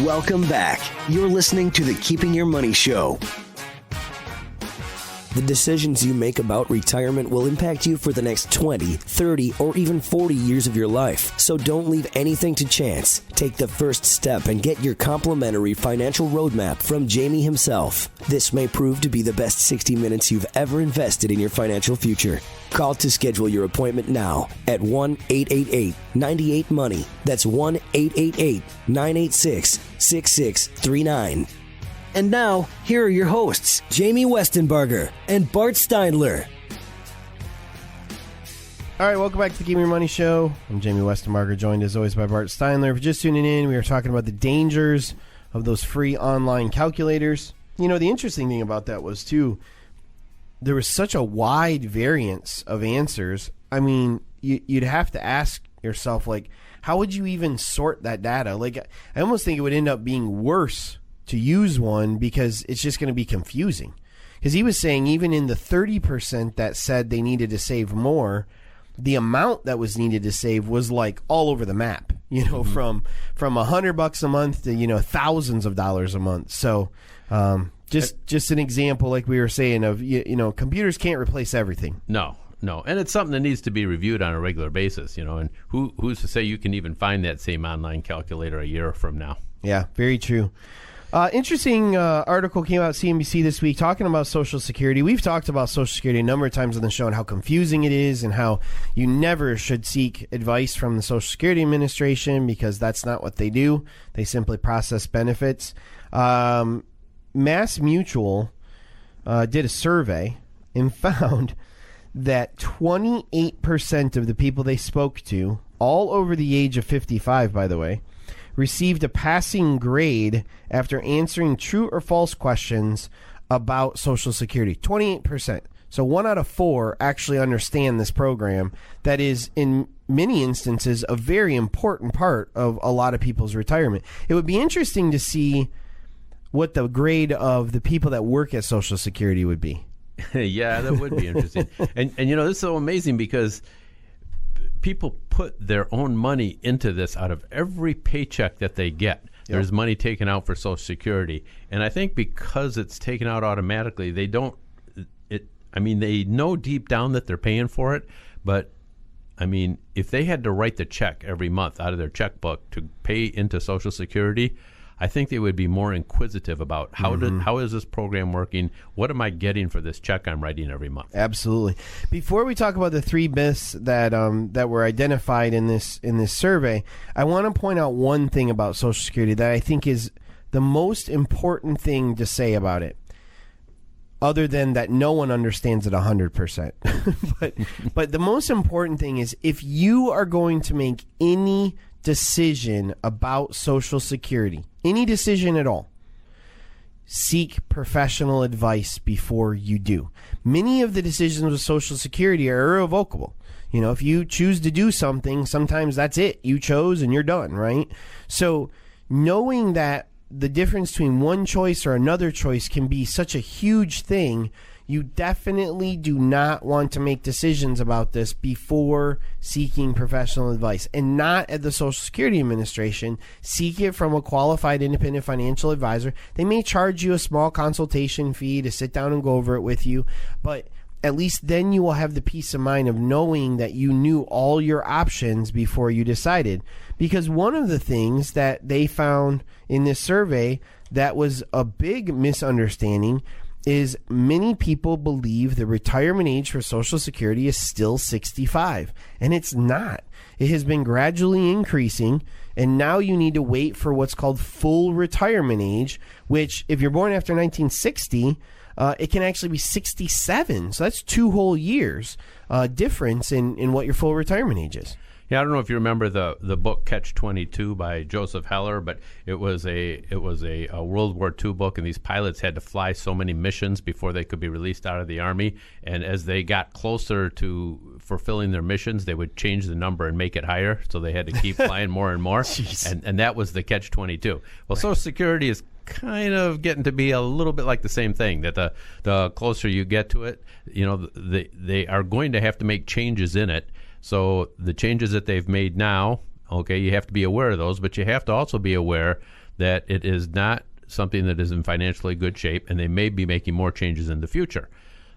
Welcome back. You're listening to the Keeping Your Money Show. The decisions you make about retirement will impact you for the next 20, 30, or even 40 years of your life. So don't leave anything to chance. Take the first step and get your complimentary financial roadmap from Jaime himself. This may prove to be the best 60 minutes you've ever invested in your financial future. Call to schedule your appointment now at 1-888-98-MONEY. That's 1-888-986-6639. And now, here are your hosts, Jaime Westenbarger and Bart Steindler. All right, welcome back to the Keeping Your Money Show. I'm Jaime Westenbarger, joined as always by Bart Steindler. If you're just tuning in, we are talking about the dangers of those free online calculators. You know, the interesting thing about that was, too, there was such a wide variance of answers. I mean, you'd have to ask yourself, like, how would you even sort that data? Like, I almost think it would end up being worse to use one because it's just going to be confusing. Because he was saying even in the 30% that said they needed to save more, the amount that was needed to save was like all over the map, you know, from $100 a month to, you know, thousands of dollars a month. So just an example, like we were saying, of, you know, computers can't replace everything. No. And it's something that needs to be reviewed on a regular basis, you know, and who's to say you can even find that same online calculator a year from now? Yeah, very true. Interesting article came out CNBC this week talking about Social Security. We've talked about Social Security a number of times on the show and how confusing it is and how you never should seek advice from the Social Security Administration because that's not what they do. They simply process benefits. Mass Mutual did a survey and found that 28% of the people they spoke to, all over the age of 55, by the way, received a passing grade after answering true or false questions about Social Security. 28%. So 1 out of 4 actually understand this program that is, in many instances, a very important part of a lot of people's retirement. It would be interesting to see what the grade of the people that work at Social Security would be. Yeah, that would be interesting. And you know, this is so amazing because people put their own money into this out of every paycheck that they get. Yep. There's money taken out for Social Security. And I think because it's taken out automatically, they know deep down that they're paying for it. But, I mean, if they had to write the check every month out of their checkbook to pay into Social Security, I think they would be more inquisitive about how is this program working? What am I getting for this check I'm writing every month? Absolutely. Before we talk about the 3 myths that were identified in this survey, I want to point out one thing about Social Security that I think is the most important thing to say about it, other than that no one understands it 100%. but the most important thing is, if you are going to make any decision about Social Security, any decision at all, seek professional advice before you do. Many of the decisions with Social Security are irrevocable. You know, if you choose to do something, sometimes that's it. You chose and you're done, right? So knowing that the difference between one choice or another choice can be such a huge thing, you definitely do not want to make decisions about this before seeking professional advice. And not at the Social Security Administration. Seek it from a qualified independent financial advisor. They may charge you a small consultation fee to sit down and go over it with you, but at least then you will have the peace of mind of knowing that you knew all your options before you decided. Because one of the things that they found in this survey that was a big misunderstanding is many people believe the retirement age for Social Security is still 65, and it's not. It has been gradually increasing, and now you need to wait for what's called full retirement age, which, if you're born after 1960, it can actually be 67. So that's 2 whole years difference in what your full retirement age is. Yeah, I don't know if you remember the book Catch-22 by Joseph Heller, but it was a World War II book, and these pilots had to fly so many missions before they could be released out of the Army. And as they got closer to fulfilling their missions, they would change the number and make it higher, so they had to keep flying more and more. And that was the Catch-22. Well, Social Security is kind of getting to be a little bit like the same thing, that the closer you get to it, you know, they are going to have to make changes in it. So the changes that they've made now, okay, you have to be aware of those, but you have to also be aware that it is not something that is in financially good shape, and they may be making more changes in the future.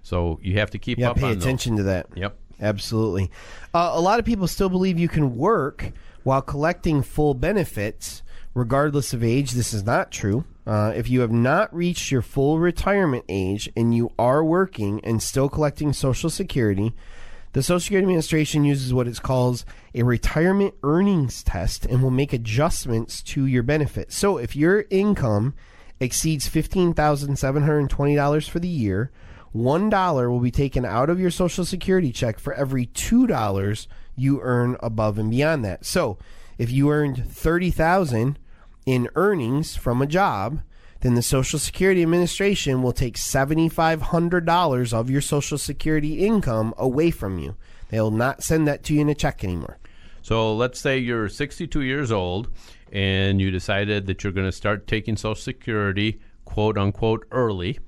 So you have to keep up on those. Pay attention to that. Yep. Absolutely. A lot of people still believe you can work while collecting full benefits regardless of age. This is not true. If you have not reached your full retirement age and you are working and still collecting Social Security, the Social Security Administration uses what it calls a retirement earnings test and will make adjustments to your benefits. So if your income exceeds $15,720 for the year, $1 will be taken out of your Social Security check for every $2 you earn above and beyond that. So if you earned $30,000 in earnings from a job, then the Social Security Administration will take $7,500 of your Social Security income away from you. They will not send that to you in a check anymore. So let's say you're 62 years old and you decided that you're going to start taking Social Security, quote unquote, early,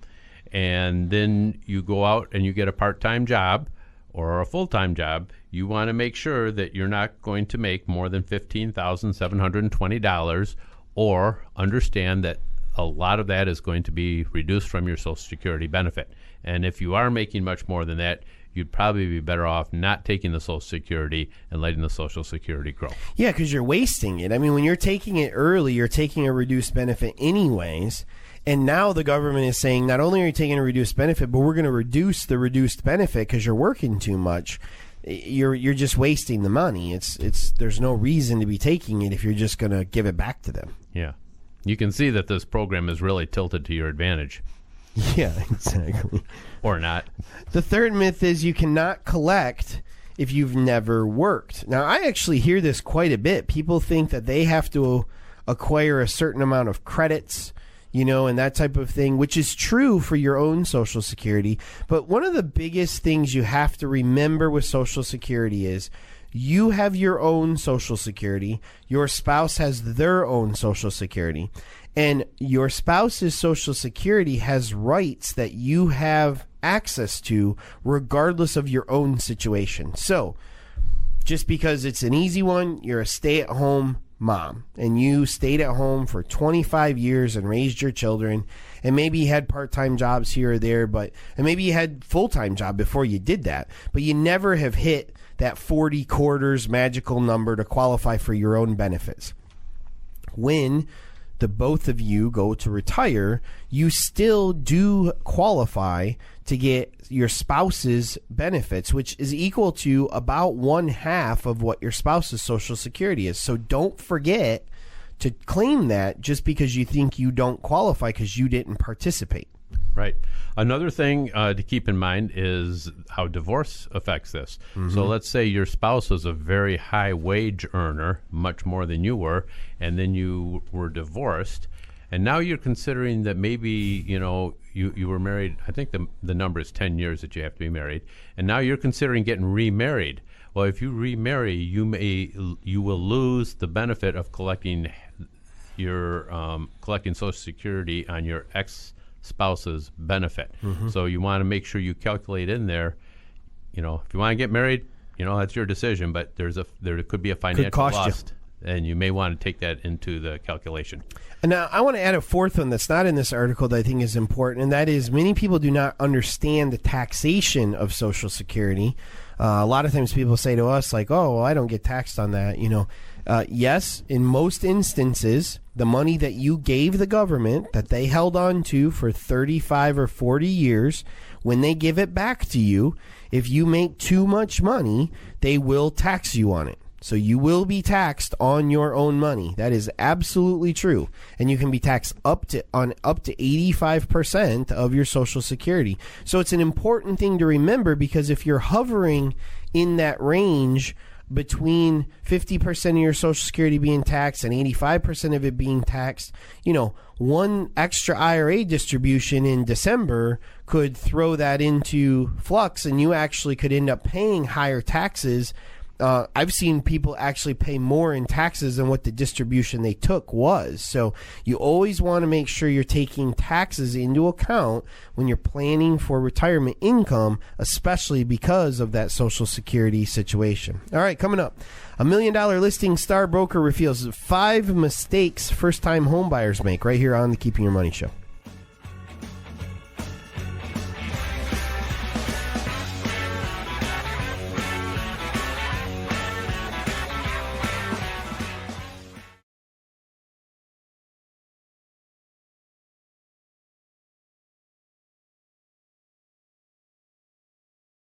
and then you go out and you get a part-time job or a full-time job. You want to make sure that you're not going to make more than $15,720, or understand that a lot of that is going to be reduced from your Social Security benefit. And if you are making much more than that, you'd probably be better off not taking the Social Security and letting the Social Security grow. Yeah, because you're wasting it. I mean, when you're taking it early, you're taking a reduced benefit anyways. And now the government is saying not only are you taking a reduced benefit, but we're going to reduce the reduced benefit because you're working too much. You're just wasting the money. There's no reason to be taking it if you're just going to give it back to them. Yeah. You can see that this program is really tilted to your advantage. Yeah, exactly. Or not. The third myth is you cannot collect if you've never worked. Now, I actually hear this quite a bit. People think that they have to acquire a certain amount of credits, and that type of thing, which is true for your own Social Security. But one of the biggest things you have to remember with Social Security is you have your own Social Security. Your spouse has their own Social Security. And your spouse's Social Security has rights that you have access to regardless of your own situation. So just because it's an easy one, you're a stay-at-home mom, and you stayed at home for 25 years and raised your children, and maybe you had part-time jobs here or there, and maybe you had full-time job before you did that, but you never have hit that 40 quarters magical number to qualify for your own benefits. When the both of you go to retire, you still do qualify to get your spouse's benefits, which is equal to about 1/2 of what your spouse's Social Security is. So don't forget to claim that just because you think you don't qualify because you didn't participate. Right. Another thing to keep in mind is how divorce affects this. Mm-hmm. So let's say your spouse was a very high wage earner, much more than you were, and then you were divorced, and now you're considering that maybe, you were married. I think the number is 10 years that you have to be married, and now you're considering getting remarried. Well, if you remarry, you will lose the benefit of collecting Social Security on your spouse's benefit. Mm-hmm. So you want to make sure you calculate in there, if you want to get married, that's your decision, but there could be a financial loss, and you may want to take that into the calculation. And now I want to add a fourth one that's not in this article that I think is important, and that is many people do not understand the taxation of Social Security. A lot of times people say to us like, oh, well, I don't get taxed on that. Yes, in most instances, the money that you gave the government that they held on to for 35 or 40 years, when they give it back to you, if you make too much money, they will tax you on it. So you will be taxed on your own money. That is absolutely true. And you can be taxed up to 85% of your Social Security. So it's an important thing to remember, because if you're hovering in that range between 50% of your Social Security being taxed and 85% of it being taxed, one extra IRA distribution in December could throw that into flux, and you actually could end up paying higher taxes I've seen people actually pay more in taxes than what the distribution they took was. So you always want to make sure you're taking taxes into account when you're planning for retirement income, especially because of that Social Security situation. All right, coming up, $1 million listing star broker reveals 5 mistakes first-time home buyers make right here on the Keeping Your Money Show.